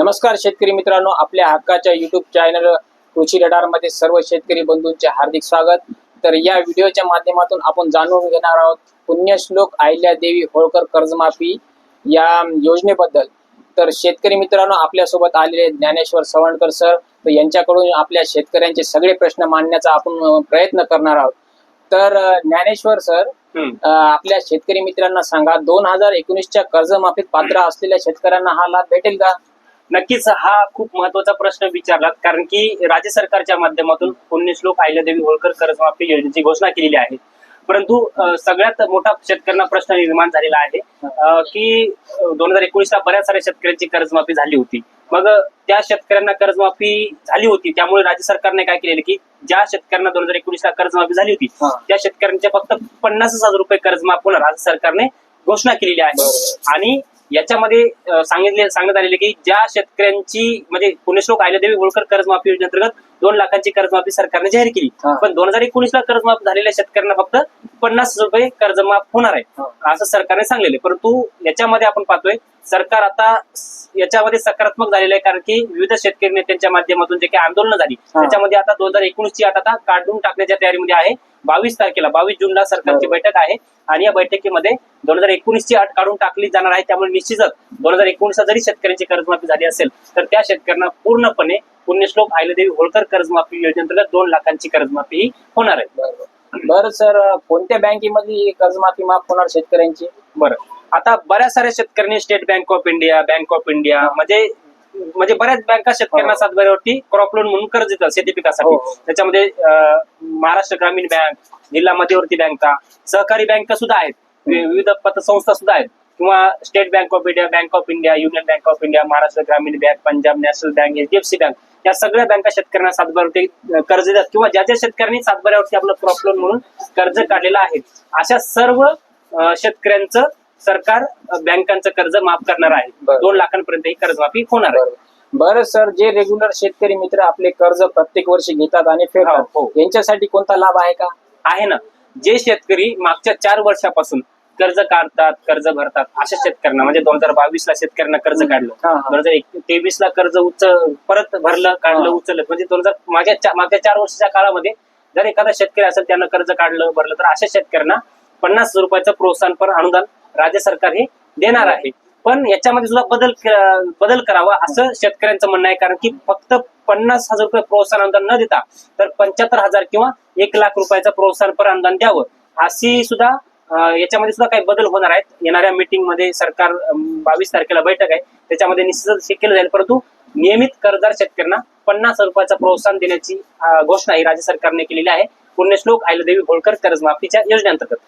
नमस्कार शेतकरी मित्रांनो, आपल्या हक्काच्या युट्यूब चॅनल कृषी रडार मध्ये सर्व शेतकरी बंधूंचे हार्दिक स्वागत। तर या व्हिडिओच्या माध्यमातून आपण जाणून घेणार आहोत पुण्यश्लोक अहिल्यादेवी होळकर कर्जमाफी या योजनेबद्दल। तर शेतकरी मित्रांनो, आपल्यासोबत आलेले ज्ञानेश्वर सवणकर सर, तर यांच्याकडून आपल्या शेतकऱ्यांचे सगळे प्रश्न मांडण्याचा आपण प्रयत्न करणार आहोत। तर ज्ञानेश्वर सर, आपल्या शेतकरी मित्रांना सांगा, 2019च्या कर्जमाफीत पात्र असलेल्या शेतकऱ्यांना हा लाभ भेटेल का? नक्कीच हा खूप महत्वाचा प्रश्न विचारलात, कारण की राज्य सरकारच्या माध्यमातून पुण्यश्लोक अहिल्यादेवी होळकर कर्जमाफी योजनेची घोषणा केलेली आहे। परंतु सगळ्यात मोठा शेतकऱ्यांना प्रश्न निर्माण झालेला आहे की 2019ला बऱ्याच साऱ्या शेतकऱ्यांची कर्जमाफी झाली होती। मग त्या शेतकऱ्यांना कर्जमाफी झाली होती, त्यामुळे राज्य सरकारने काय केलेलं की ज्या शेतकऱ्यांना 2019ला कर्जमाफी झाली होती त्या शेतकऱ्यांचे फक्त 50,000 रुपये कर्जमाफ होणार राज्य सरकारने घोषणा केलेली आहे। आणि याच्यामध्ये सांगण्यात आलेले की ज्या शेतकऱ्यांची म्हणजे पुण्यश्लोक अहिल्यादेवी होळकर कर्जमाफी योजनेअंतर्गत 2 लाखांची कर्जमाफी सरकारने जाहीर केली, पण 2019ला कर्जमाफ झालेल्या शेतकऱ्यांना फक्त 50,000 रुपये कर्जमाफ होणार आहे असं सरकारने सांगलेले। परंतु याच्यामध्ये आपण पाहतोय सरकार आता याच्यामध्ये सकारात्मक झालेलं आहे, कारण की विविध शेतकरी नेत्यांच्या माध्यमातून जे काही आंदोलन झाली त्याच्यामध्ये आता 2019ची अट आता काढून टाकण्याच्या तयारीमध्ये आहे। 22 जूनला सरकारची बैठक आहे आणि या बैठकीमध्ये 2019ची अट काढून टाकली जाणार आहे। त्यामुळे निश्चितच 2019ला जरी शेतकऱ्यांची कर्जमाफी झाली असेल तर त्या शेतकऱ्यांना पूर्णपणे पुण्यश्लोक अहिल्यादेवी होळकर कर्जमाफी योजनेअंतर्गत 2 लाखांची कर्जमाफी होणार आहे। बरं सर, कोणत्या बँकेमध्ये कर्जमाफी माफ होणार शेतकऱ्यांची? बरं, आता बऱ्याच साऱ्या शेतकऱ्यांनी स्टेट बँक ऑफ इंडिया म्हणजे बऱ्याच बँका शेतकऱ्यांना सातबाऱ्यावरती क्रॉप लोन म्हणून कर्ज देतात शेती पिकासाठी। त्याच्यामध्ये महाराष्ट्र ग्रामीण बँक, जिल्हा मध्यवर्ती बँका, सहकारी बँका सुद्धा आहेत, विविध पतसंस्था सुद्धा आहेत, किंवा state bank of India, union bank of India, Maharashtra Gramin bank, Punjab national bank, HDFC bank, या सगळ्या बँका शेतकऱ्यांना सातबाऱ्यावरती कर्ज देतात, किंवा ज्या ज्या शेतकऱ्यांनी सातबाऱ्यावरती आपलं क्रॉप लोन म्हणून कर्ज काढलेलं आहे अशा सर्व शेतकऱ्यांचं सरकार बँकांचं कर्ज माफ करणार आहे। 2 लाखांपर्यंत ही कर्जमाफी होणार आहे। बरं सर, जे रेग्युलर शेतकरी मित्र आपले कर्ज प्रत्येक वर्षी घेतात आणि फेडतात, यांच्यासाठी कोणता लाभ आहे का? आहे ना, जे शेतकरी मागच्या 4 वर्षापासून कर्ज काढतात, कर्ज भरतात, अशा शेतकऱ्यांना म्हणजे 2022ला शेतकऱ्यांना कर्ज काढलं, 2023ला कर्ज परत भरलं, काढलं, उचललं, म्हणजे मागच्या 4 वर्षाच्या काळामध्ये जर एखादा शेतकरी असेल त्यानं कर्ज काढलं, भरलं, तर अशा शेतकऱ्यांना 50,000 रुपयाचं प्रोत्साहनपर अनुदान राज्य सरकार हे देणार आहे। पण याच्यामध्ये सुद्धा बदल करावा असं शेतकऱ्यांचं म्हणणं आहे, कारण की फक्त 50,000 रुपये प्रोत्साहन अनुदान न देता तर 75,000 किंवा 1,00,000 रुपयाचं प्रोत्साहनपर अनुदान द्यावं, अशी सुद्धा याच्यामध्ये सुद्धा काही बदल होणार आहेत। येणाऱ्या मीटिंग मध्ये सरकार 22 तारखेला बैठक आहे, त्याच्यामध्ये निश्चितच हे केलं जाईल। परंतु नियमित कर्जदार शेतकऱ्यांना 50,000 रुपयाचं प्रोत्साहन देण्याची घोषणा ही राज्य सरकारने केलेली आहे पुण्यश्लोक अहिल्यादेवी होळकर कर्जमाफीच्या योजनेअंतर्गत।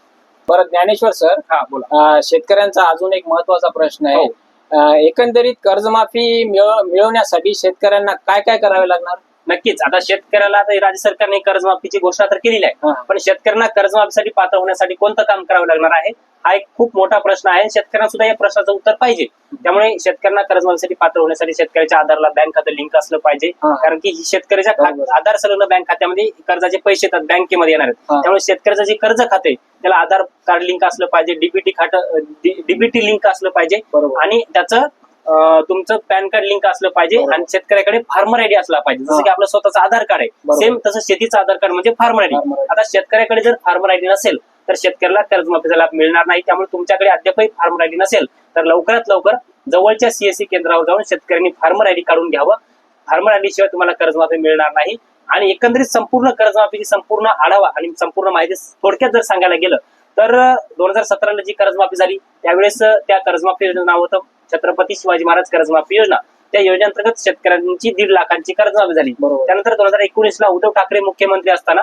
बरं ज्ञानेश्वर सर, बोला। शेतकऱ्यांचा अजून एक महत्वाचा प्रश्न आहे, एकंदरीत कर्जमाफी मिळवण्यासाठी शेतकऱ्यांना काय काय करावे लागणार? नक्कीच, आता शेतकऱ्याला आता राज्य सरकारने कर्जमाफीची घोषणा तर केलेली आहे, पण शेतकऱ्यांना कर्जमाफीसाठी पात्र होण्यासाठी कोणतं काम करावं लागणार आहे हा एक खूप मोठा प्रश्न आहे। शेतकऱ्यांना सुद्धा या प्रश्नाचं उत्तर पाहिजे। त्यामुळे शेतकऱ्यांना कर्जमाफीसाठी पात्र होण्यासाठी शेतकऱ्याच्या आधारला बँक खातं लिंक असलं पाहिजे, कारण की शेतकऱ्याच्या आधार संलग्न बँक खात्यामध्ये कर्जाचे पैसे येतात, बँकेमध्ये येणार आहेत। त्यामुळे शेतकऱ्याचं जे कर्ज खाते त्याला आधार कार्ड लिंक असलं पाहिजे, डीबीटी लिंक असलं पाहिजे, आणि त्याचं तुमचं पॅन कार्ड लिंक असलं पाहिजे, आणि शेतकऱ्याकडे फार्मर आयडी असला पाहिजे, जसं की आपलं स्वतःचं आधार कार्ड आहे सेम तसं शेतीचं आधार कार्ड म्हणजे फार्मर आयडी। आता शेतकऱ्याकडे जर फार्मर आयडी नसेल तर शेतकऱ्याला कर्जमाफीचा लाभ मिळणार नाही। त्यामुळे तुमच्याकडे अद्यापही फार्मर आयडी नसेल तर लवकरात लवकर जवळच्या CSC केंद्रावर जाऊन शेतकऱ्यांनी फार्मर आयडी काढून घ्यावं। फार्मर आयडी शिवाय तुम्हाला कर्जमाफी मिळणार नाही। आणि एकंदरीत संपूर्ण कर्जमाफीची संपूर्ण आढावा आणि संपूर्ण माहिती थोडक्यात जर सांगायला गेलं तर 2017ला जी कर्जमाफी झाली त्यावेळेस त्या कर्जमाफी योजना नाव होतं छत्रपती शिवाजी महाराज कर्जमाफी योजना। त्या योजनेअंतर्गत शेतकऱ्यांची 1.5 लाखांची कर्जमाफी झाली। त्यानंतर 2019ला उद्धव ठाकरे मुख्यमंत्री असताना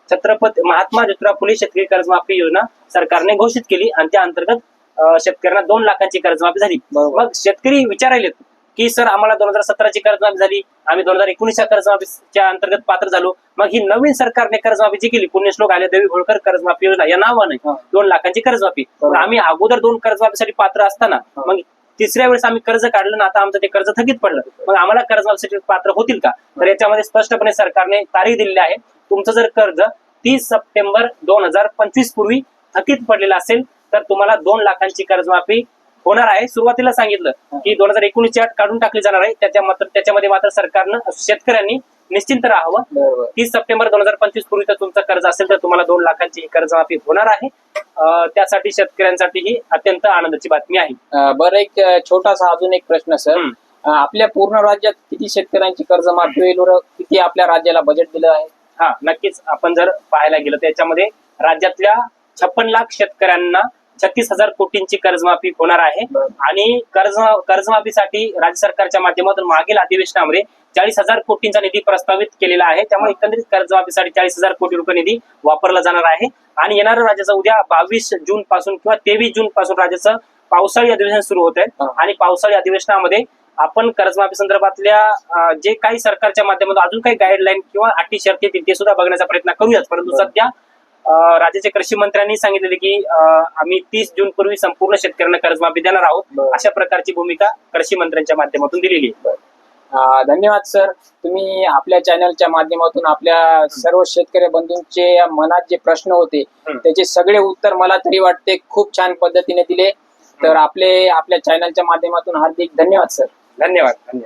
छत्रपती महात्मा ज्योतिराव फुले शेतकरी कर्जमाफी योजना सरकारने घोषित केली, आणि त्या अंतर्गत शेतकऱ्यांना 2 लाखांची कर्जमाफी झाली। मग शेतकरी विचारायलेत की सर, आम्हाला 2017ची कर्जमाफी झाली, आम्ही 2019च्या कर्जमाफीच्या अंतर्गत पात्र झालो, मग ही नवीन सरकारने कर्जमाफी जी केली पुण्यश्लोक अहिल्यादेवी होळकर कर्जमाफी योजना या नावाने 2 लाखांची कर्जमाफी, आम्ही अगोदर 2 कर्जमाफीसाठी पात्र असताना मग तिसऱ्या वेळेस आम्ही कर्ज काढलं ना, आता आमचं ते कर्ज थकीत पडलं, मग आम्हाला कर्जमाफीसाठी पात्र होतील का? तर याच्यामध्ये स्पष्टपणे सरकारने तारीख दिलेली आहे, तुमचं जर कर्ज 30 सप्टेंबर 2025 पूर्वी थकीत पडलेलं असेल तर तुम्हाला 2 लाखांची कर्जमाफी होणार आहे. सुरुवातीला सांगितलं की 2019ची अट काढून टाकली जाणार आहे. त्याच्यामध्ये मात्र सरकारनं शेतकऱ्यांनी निश्चिंत राहावं. बरोबर. 30 सप्टेंबर 2025 पूर्वी तर तुमचं कर्ज असेल तर तुम्हाला 2 लाखांची कर्जमाफी होणार आहे. त्यासाठी शेतकऱ्यांसाठी ही अत्यंत आनंदाची बातमी आहे. बरं, एक छोटासा अजून एक प्रश्न सर. आपल्या पूर्ण राज्यात किती शेतकऱ्यांची कर्जमाफी होईल बरं? किती आपल्या राज्याला बजेट दिलं आहे? हा, नक्कीच आपण जर पाहायला गेलं तर याच्यामध्ये राज्यातल्या 56 लाख शेतकऱ्यांना 36,000 कोटींची कर्जमाफी होणार आहे. आणि कर्जमाफीसाठी राज्य सरकारच्या माध्यमातून मागील अधिवेशनामध्ये 40,000 कोटींचा निधी प्रस्तावित केलेला आहे. त्यामुळे एकंदरीत कर्जमाफीसाठी 40,000 कोटी रुपये निधी वापरला जाणार आहे. आणि येणाऱ्या राज्याचं उद्या 22 जून पासून किंवा 23 जून पासून राज्याचं पावसाळी अधिवेशन सुरू होत आहे. आणि पावसाळी अधिवेशनामध्ये आपण कर्जमाफी संदर्भातल्या जे काही सरकारच्या माध्यमातून अजून काही गाईडलाईन किंवा अटी शर्ती येतील ते सुद्धा बघण्याचा प्रयत्न करूयाच. परंतु सध्या राज्याचे कृषी मंत्र्यांनी सांगितलेले की आम्ही 30 जून पूर्वी संपूर्ण शेतकऱ्यांना कर्जमाफी देणार आहोत. अशा प्रकारची भूमिका कृषी मंत्र्यांच्या माध्यमातून दिलेली आहे. धन्यवाद सर. तुम्ही आपल्या चॅनलच्या माध्यमातून आपल्या सर्व शेतकरी बंधूंचे मनात जे प्रश्न होते त्याचे सगळे उत्तर मला तरी वाटते खूप छान पद्धतीने दिले. तर आपल्या चॅनलच्या माध्यमातून हार्दिक धन्यवाद सर. धन्यवाद.